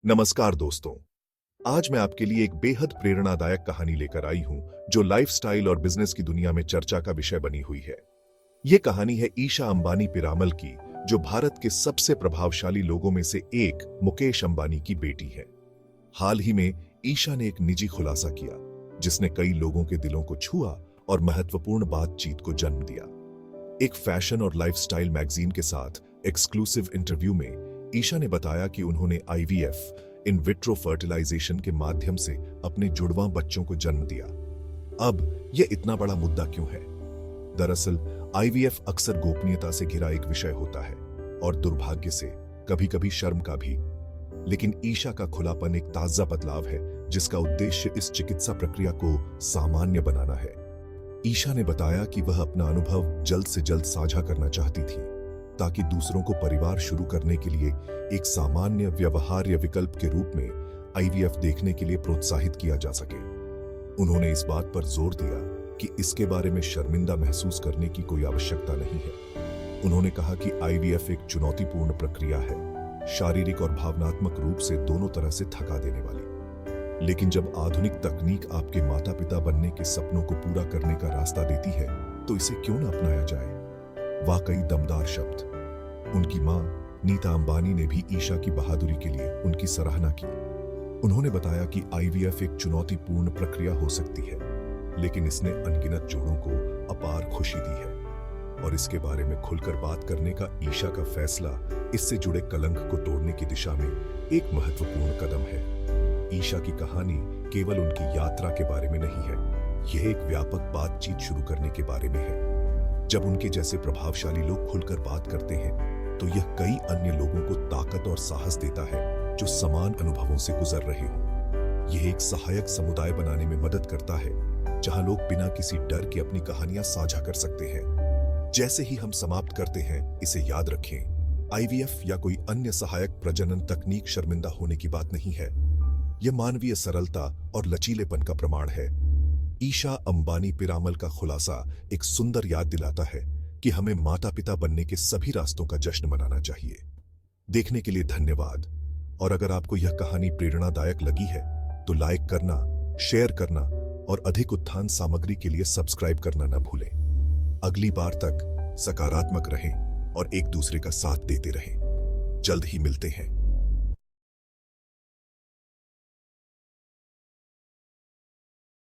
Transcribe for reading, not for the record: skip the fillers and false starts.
नमस्कार दोस्तों। आज मैं आपके लिए एक बेहद प्रेरणादायक कहानी लेकर आई हूं जो लाइफस्टाइल और बिजनेस की दुनिया में चर्चा का विषय बनी हुई है। यह कहानी है ईशा अंबानी पिरामल की, जो भारत के सबसे प्रभावशाली लोगों में से एक मुकेश अंबानी की बेटी है। हाल ही में ईशा ने एक निजी खुलासा किया जिसने कई लोगों के दिलों को छुआ और महत्वपूर्ण बातचीत को जन्म दिया। एक फैशन और लाइफस्टाइल मैगजीन के साथ एक्सक्लूसिव इंटरव्यू में ईशा ने बताया कि उन्होंने आईवीएफ इन विट्रो फर्टिलाइजेशन के माध्यम से अपने जुड़वां बच्चों को जन्म दिया। अब यह इतना बड़ा मुद्दा क्यों है? दरअसल आईवीएफ अक्सर गोपनीयता से घिरा एक विषय होता है और दुर्भाग्य से कभी-कभी शर्म का भी। लेकिन ईशा का खुलापन एक ताजा बदलाव है जिसका उद्देश्य इस चिकित्सा प्रक्रिया को सामान्य बनाना है। ईशा ने बताया कि वह अपना अनुभव जल्द से जल्द साझा करना चाहती थी ताकि दूसरों को परिवार शुरू करने के लिए एक सामान्य व्यवहार्य विकल्प के रूप में आईवीएफ देखने के लिए प्रोत्साहित किया जा सके। उन्होंने इस बात पर जोर दिया कि इसके बारे में शर्मिंदा महसूस करने की कोई आवश्यकता नहीं है। उन्होंने कहा कि आईवीएफ एक चुनौतीपूर्ण प्रक्रिया है, शारीरिक और भावनात्मक रूप से दोनों तरह से थका देने वाली। लेकिन जब आधुनिक तकनीक आपके माता पिता बनने के सपनों को पूरा करने का रास्ता देती है तो इसे क्यों न अपनाया जाए। वाकई दमदार शब्द। उनकी मां नीता अंबानी ने भी ईशा की बहादुरी के लिए उनकी सराहना की। उन्होंने बताया कि आईवीएफ एक चुनौतीपूर्ण प्रक्रिया हो सकती है, लेकिन इसने अनगिनत जोड़ों को अपार खुशी दी है और इसके बारे में खुलकर बात करने का ईशा का फैसला इससे जुड़े कलंक को तोड़ने की दिशा में एक महत्वपूर्ण कदम है। ईशा की कहानी केवल उनकी यात्रा के बारे में नहीं है, यह एक व्यापक बातचीत शुरू करने के बारे में है। जब उनके जैसे प्रभावशाली लोग खुलकर बात करते हैं तो यह कई अन्य लोगों को ताकत और साहस देता है जो समान अनुभवों से गुजर रहे हों। यह एक सहायक समुदाय बनाने में मदद करता है जहां लोग बिना किसी डर के अपनी कहानियां साझा कर सकते हैं। जैसे ही हम समाप्त करते हैं, इसे याद रखें, आईवीएफ या कोई अन्य सहायक प्रजनन तकनीक शर्मिंदा होने की बात नहीं है। यह मानवीय सरलता और लचीलेपन का प्रमाण है। ईशा अंबानी पिरामल का खुलासा एक सुंदर याद दिलाता है कि हमें माता पिता बनने के सभी रास्तों का जश्न मनाना चाहिए। देखने के लिए धन्यवाद। और अगर आपको यह कहानी प्रेरणादायक लगी है तो लाइक करना, शेयर करना और अधिक उत्थान सामग्री के लिए सब्सक्राइब करना न भूलें। अगली बार तक सकारात्मक रहें और एक दूसरे का साथ देते रहें। जल्द ही मिलते हैं।